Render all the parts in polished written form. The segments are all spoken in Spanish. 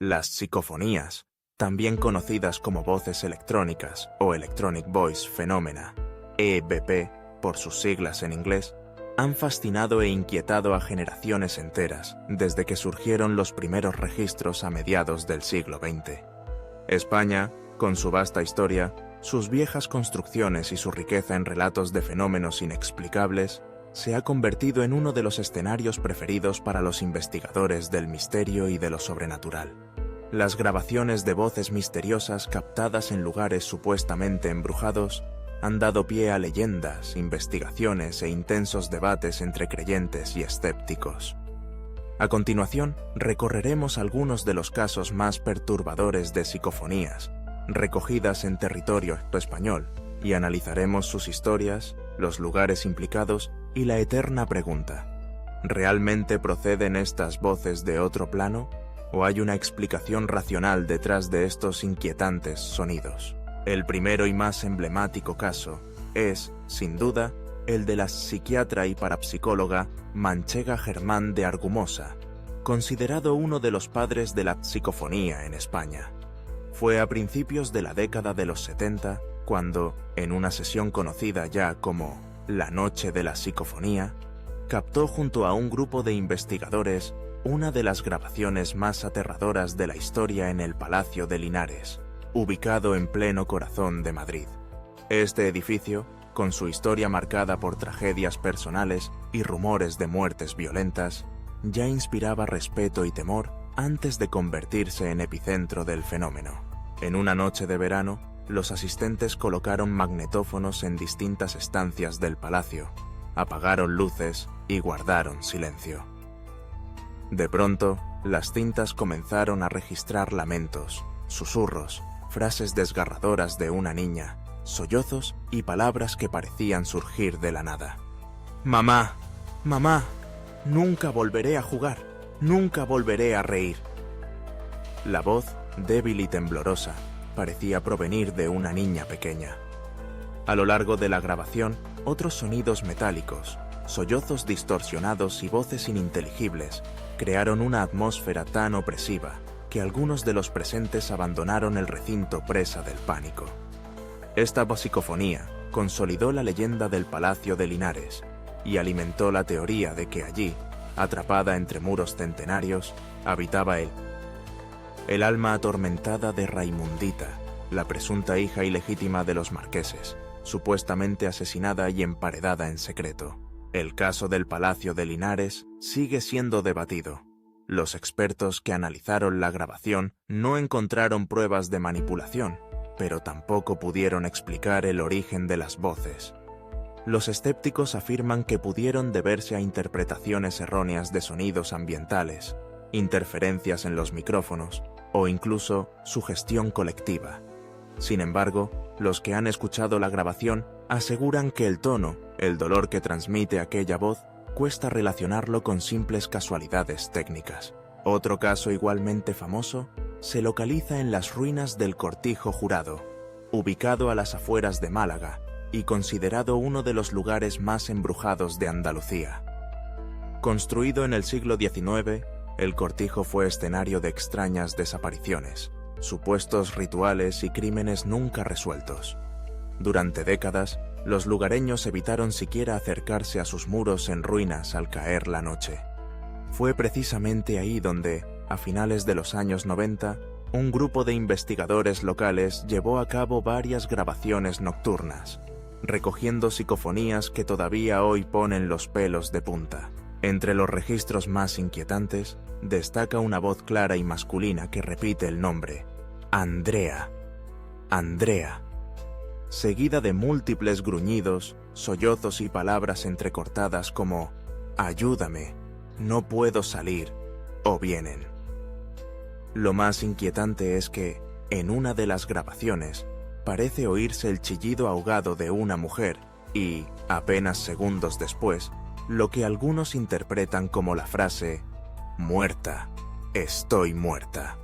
Las psicofonías, también conocidas como voces electrónicas o Electronic Voice Phenomena, EVP por sus siglas en inglés, han fascinado e inquietado a generaciones enteras desde que surgieron los primeros registros a mediados del siglo XX. España, con su vasta historia, sus viejas construcciones y su riqueza en relatos de fenómenos inexplicables, se ha convertido en uno de los escenarios preferidos para los investigadores del misterio y de lo sobrenatural. Las grabaciones de voces misteriosas captadas en lugares supuestamente embrujados han dado pie a leyendas, investigaciones e intensos debates entre creyentes y escépticos. A continuación, recorreremos algunos de los casos más perturbadores de psicofonías, recogidas en territorio español, y analizaremos sus historias, los lugares implicados y la eterna pregunta: ¿realmente proceden estas voces de otro plano? ¿O hay una explicación racional detrás de estos inquietantes sonidos? El primero y más emblemático caso es, sin duda, el de la psiquiatra y parapsicóloga Manchega Germán de Argumosa, considerado uno de los padres de la psicofonía en España. Fue a principios de la década de los 70 cuando, en una sesión conocida ya como la Noche de la Psicofonía, captó junto a un grupo de investigadores una de las grabaciones más aterradoras de la historia en el Palacio de Linares, ubicado en pleno corazón de Madrid. Este edificio, con su historia marcada por tragedias personales y rumores de muertes violentas, ya inspiraba respeto y temor antes de convertirse en epicentro del fenómeno. En una noche de verano, los asistentes colocaron magnetófonos en distintas estancias del palacio, apagaron luces y guardaron silencio. De pronto, las cintas comenzaron a registrar lamentos, susurros, frases desgarradoras de una niña, sollozos y palabras que parecían surgir de la nada. «Mamá, mamá, nunca volveré a jugar, nunca volveré a reír». La voz, débil y temblorosa, parecía provenir de una niña pequeña. A lo largo de la grabación, otros sonidos metálicos, sollozos distorsionados y voces ininteligibles crearon una atmósfera tan opresiva que algunos de los presentes abandonaron el recinto presa del pánico. Esta psicofonía consolidó la leyenda del Palacio de Linares y alimentó la teoría de que allí, atrapada entre muros centenarios, habitaba el alma atormentada de Raimundita, la presunta hija ilegítima de los marqueses, supuestamente asesinada y emparedada en secreto. El caso del Palacio de Linares sigue siendo debatido. Los expertos que analizaron la grabación no encontraron pruebas de manipulación, pero tampoco pudieron explicar el origen de las voces. Los escépticos afirman que pudieron deberse a interpretaciones erróneas de sonidos ambientales, interferencias en los micrófonos o incluso sugestión colectiva. Sin embargo, los que han escuchado la grabación aseguran que el tono, el dolor que transmite aquella voz, cuesta relacionarlo con simples casualidades técnicas. Otro caso igualmente famoso se localiza en las ruinas del Cortijo Jurado, ubicado a las afueras de Málaga y considerado uno de los lugares más embrujados de Andalucía. Construido en el siglo XIX, el cortijo fue escenario de extrañas desapariciones, supuestos rituales y crímenes nunca resueltos. Durante décadas, los lugareños evitaron siquiera acercarse a sus muros en ruinas al caer la noche. Fue precisamente ahí donde, a finales de los años 90, un grupo de investigadores locales llevó a cabo varias grabaciones nocturnas, recogiendo psicofonías que todavía hoy ponen los pelos de punta. Entre los registros más inquietantes, destaca una voz clara y masculina que repite el nombre: Andrea, Andrea, seguida de múltiples gruñidos, sollozos y palabras entrecortadas como «ayúdame», «no puedo salir» o «vienen». Lo más inquietante es que, en una de las grabaciones, parece oírse el chillido ahogado de una mujer y, apenas segundos después, lo que algunos interpretan como la frase «muerta, estoy muerta».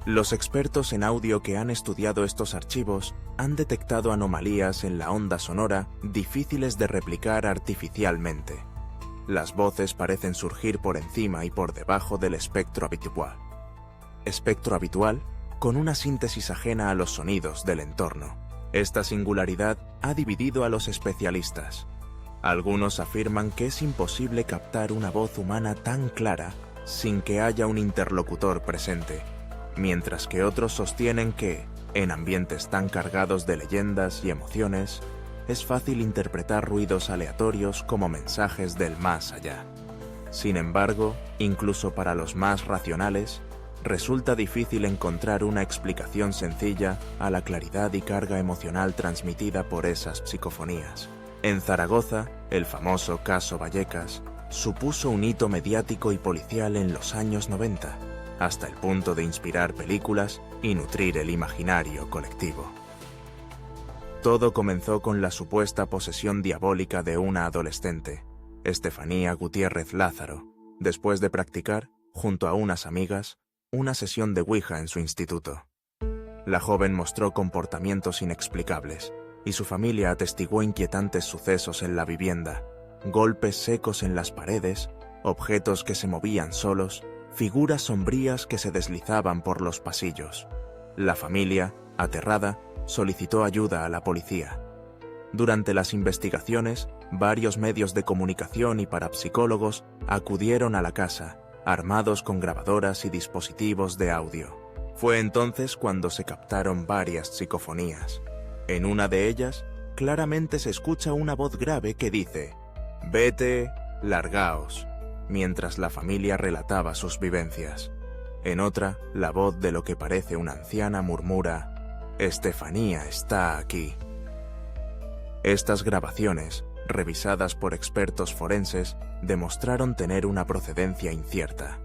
Los expertos en audio que han estudiado estos archivos han detectado anomalías en la onda sonora difíciles de replicar artificialmente. Las voces parecen surgir por encima y por debajo del espectro habitual. espectro habitual, con una síntesis ajena a los sonidos del entorno. Esta singularidad ha dividido a los especialistas. Algunos afirman que es imposible captar una voz humana tan clara sin que haya un interlocutor presente, mientras que otros sostienen que, en ambientes tan cargados de leyendas y emociones, es fácil interpretar ruidos aleatorios como mensajes del más allá. Sin embargo, incluso para los más racionales, resulta difícil encontrar una explicación sencilla a la claridad y carga emocional transmitida por esas psicofonías. En Zaragoza, el famoso caso Vallecas supuso un hito mediático y policial en los años 90, hasta el punto de inspirar películas y nutrir el imaginario colectivo. Todo comenzó con la supuesta posesión diabólica de una adolescente, Estefanía Gutiérrez Lázaro, después de practicar, junto a unas amigas, una sesión de Ouija en su instituto. La joven mostró comportamientos inexplicables, y su familia atestiguó inquietantes sucesos en la vivienda, golpes secos en las paredes, objetos que se movían solos, figuras sombrías que se deslizaban por los pasillos. La familia, aterrada, solicitó ayuda a la policía. Durante las investigaciones, varios medios de comunicación y parapsicólogos acudieron a la casa, armados con grabadoras y dispositivos de audio. Fue entonces cuando se captaron varias psicofonías. En una de ellas, claramente se escucha una voz grave que dice: «Vete, largaos», mientras la familia relataba sus vivencias. En otra, la voz de lo que parece una anciana murmura: «Estefanía está aquí». Estas grabaciones, revisadas por expertos forenses, demostraron tener una procedencia incierta.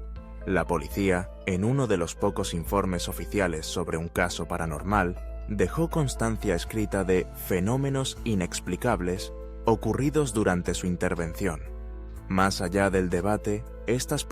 La policía, en uno de los pocos informes oficiales sobre un caso paranormal, dejó constancia escrita de fenómenos inexplicables ocurridos durante su intervención. Más allá del debate, estas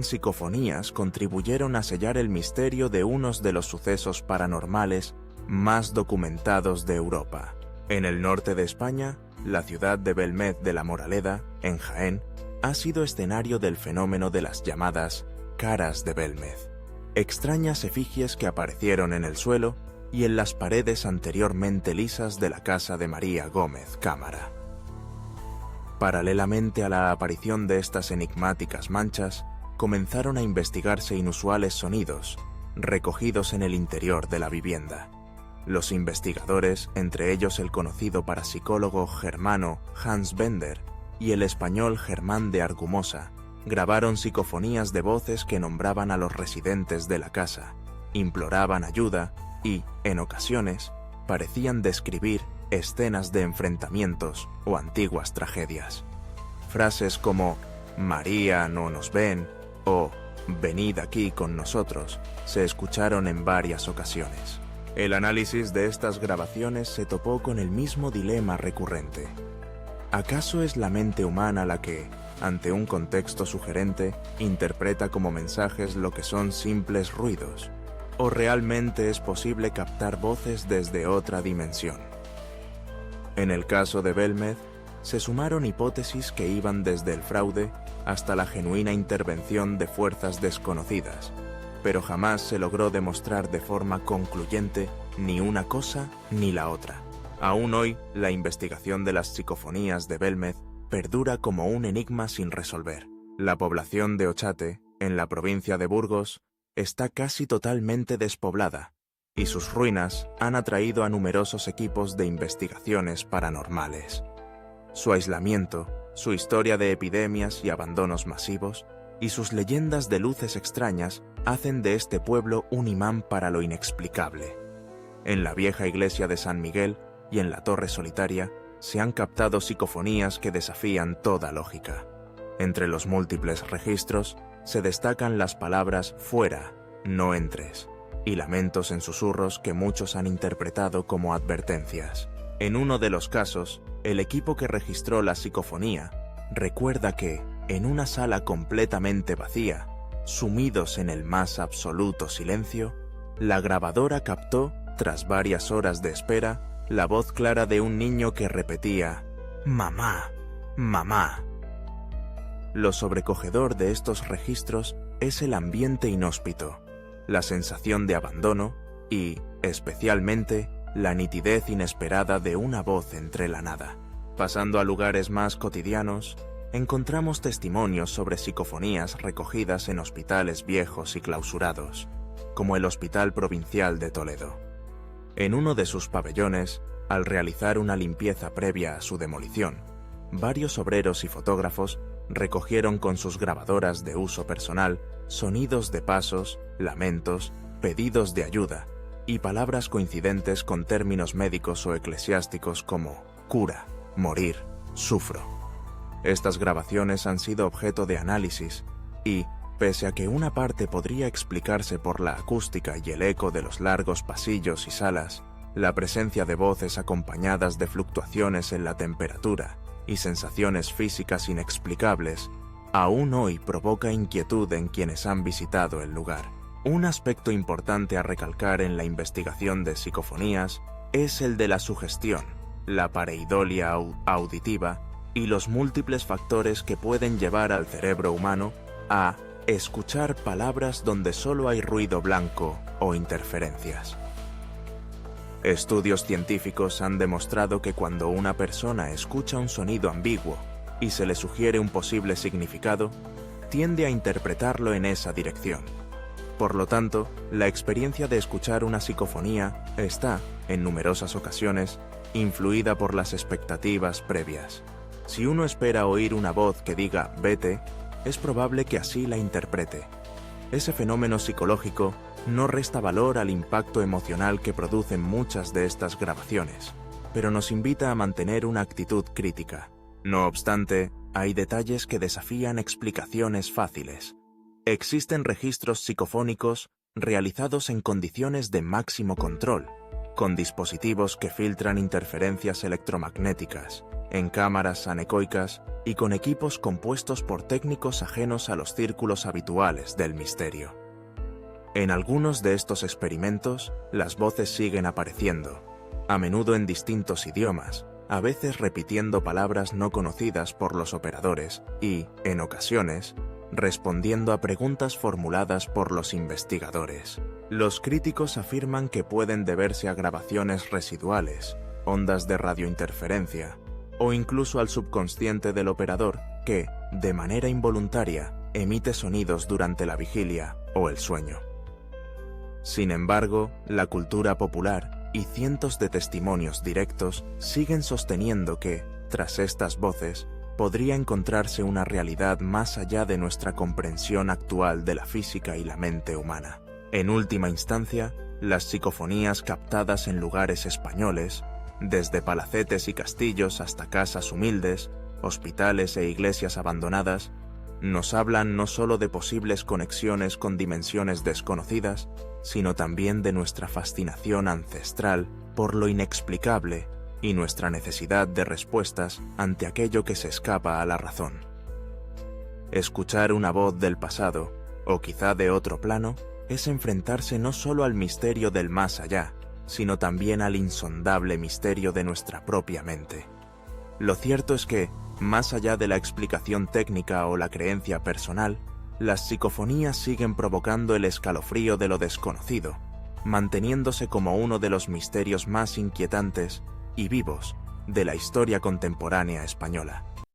psicofonías contribuyeron a sellar el misterio de uno de los sucesos paranormales más documentados de Europa. En el norte de España, la ciudad de Belmez de la Moraleda, en Jaén, ha sido escenario del fenómeno de las llamadas caras de Belmez, extrañas efigies que aparecieron en el suelo y en las paredes anteriormente lisas de la casa de María Gómez Cámara. Paralelamente a la aparición de estas enigmáticas manchas, comenzaron a investigarse inusuales sonidos, recogidos en el interior de la vivienda. Los investigadores, entre ellos el conocido parapsicólogo germano Hans Bender y el español Germán de Argumosa, grabaron psicofonías de voces que nombraban a los residentes de la casa, imploraban ayuda y, en ocasiones, parecían describir escenas de enfrentamientos o antiguas tragedias. Frases como «María, no nos ven» o «Venid aquí con nosotros» se escucharon en varias ocasiones. El análisis de estas grabaciones se topó con el mismo dilema recurrente. ¿Acaso es la mente humana la que, ante un contexto sugerente, interpreta como mensajes lo que son simples ruidos? ¿O realmente es posible captar voces desde otra dimensión? En el caso de Belmez, se sumaron hipótesis que iban desde el fraude hasta la genuina intervención de fuerzas desconocidas, pero jamás se logró demostrar de forma concluyente ni una cosa ni la otra. Aún hoy, la investigación de las psicofonías de Belmez perdura como un enigma sin resolver. La población de Ochate, en la provincia de Burgos, está casi totalmente despoblada, y sus ruinas han atraído a numerosos equipos de investigaciones paranormales. Su aislamiento, su historia de epidemias y abandonos masivos, y sus leyendas de luces extrañas hacen de este pueblo un imán para lo inexplicable. En la vieja iglesia de San Miguel y en la Torre Solitaria se han captado psicofonías que desafían toda lógica. Entre los múltiples registros se destacan las palabras «fuera, no entres» y lamentos en susurros que muchos han interpretado como advertencias. En uno de los casos, el equipo que registró la psicofonía recuerda que, en una sala completamente vacía, sumidos en el más absoluto silencio, la grabadora captó, tras varias horas de espera, la voz clara de un niño que repetía «Mamá, mamá». Lo sobrecogedor de estos registros es el ambiente inhóspito. la sensación de abandono y, especialmente, la nitidez inesperada de una voz entre la nada. Pasando a lugares más cotidianos, encontramos testimonios sobre psicofonías recogidas en hospitales viejos y clausurados, como el Hospital Provincial de Toledo. En uno de sus pabellones, al realizar una limpieza previa a su demolición, varios obreros y fotógrafos recogieron con sus grabadoras de uso personal sonidos de pasos, lamentos, pedidos de ayuda y palabras coincidentes con términos médicos o eclesiásticos como cura, morir, sufro. Estas grabaciones han sido objeto de análisis y, pese a que una parte podría explicarse por la acústica y el eco de los largos pasillos y salas, la presencia de voces acompañadas de fluctuaciones en la temperatura y sensaciones físicas inexplicables, aún hoy provoca inquietud en quienes han visitado el lugar. Un aspecto importante a recalcar en la investigación de psicofonías es el de la sugestión, la pareidolia auditiva y los múltiples factores que pueden llevar al cerebro humano a escuchar palabras donde solo hay ruido blanco o interferencias. Estudios científicos han demostrado que cuando una persona escucha un sonido ambiguo y se le sugiere un posible significado, tiende a interpretarlo en esa dirección. Por lo tanto, la experiencia de escuchar una psicofonía está, en numerosas ocasiones, influida por las expectativas previas. Si uno espera oír una voz que diga «vete», es probable que así la interprete. Ese fenómeno psicológico no resta valor al impacto emocional que producen muchas de estas grabaciones, pero nos invita a mantener una actitud crítica. No obstante, hay detalles que desafían explicaciones fáciles. Existen registros psicofónicos realizados en condiciones de máximo control, con dispositivos que filtran interferencias electromagnéticas, en cámaras anecoicas y con equipos compuestos por técnicos ajenos a los círculos habituales del misterio. En algunos de estos experimentos, las voces siguen apareciendo, a menudo en distintos idiomas, a veces repitiendo palabras no conocidas por los operadores y, en ocasiones, respondiendo a preguntas formuladas por los investigadores. Los críticos afirman que pueden deberse a grabaciones residuales, ondas de radiointerferencia, o incluso al subconsciente del operador que, de manera involuntaria, emite sonidos durante la vigilia o el sueño. Sin embargo, la cultura popular y cientos de testimonios directos siguen sosteniendo que, tras estas voces, podría encontrarse una realidad más allá de nuestra comprensión actual de la física y la mente humana. En última instancia, las psicofonías captadas en lugares españoles, desde palacetes y castillos hasta casas humildes, hospitales e iglesias abandonadas, nos hablan no solo de posibles conexiones con dimensiones desconocidas, sino también de nuestra fascinación ancestral por lo inexplicable y nuestra necesidad de respuestas ante aquello que se escapa a la razón. Escuchar una voz del pasado, o quizá de otro plano, es enfrentarse no solo al misterio del más allá, sino también al insondable misterio de nuestra propia mente. Lo cierto es que, más allá de la explicación técnica o la creencia personal, las psicofonías siguen provocando el escalofrío de lo desconocido, manteniéndose como uno de los misterios más inquietantes y vivos de la historia contemporánea española.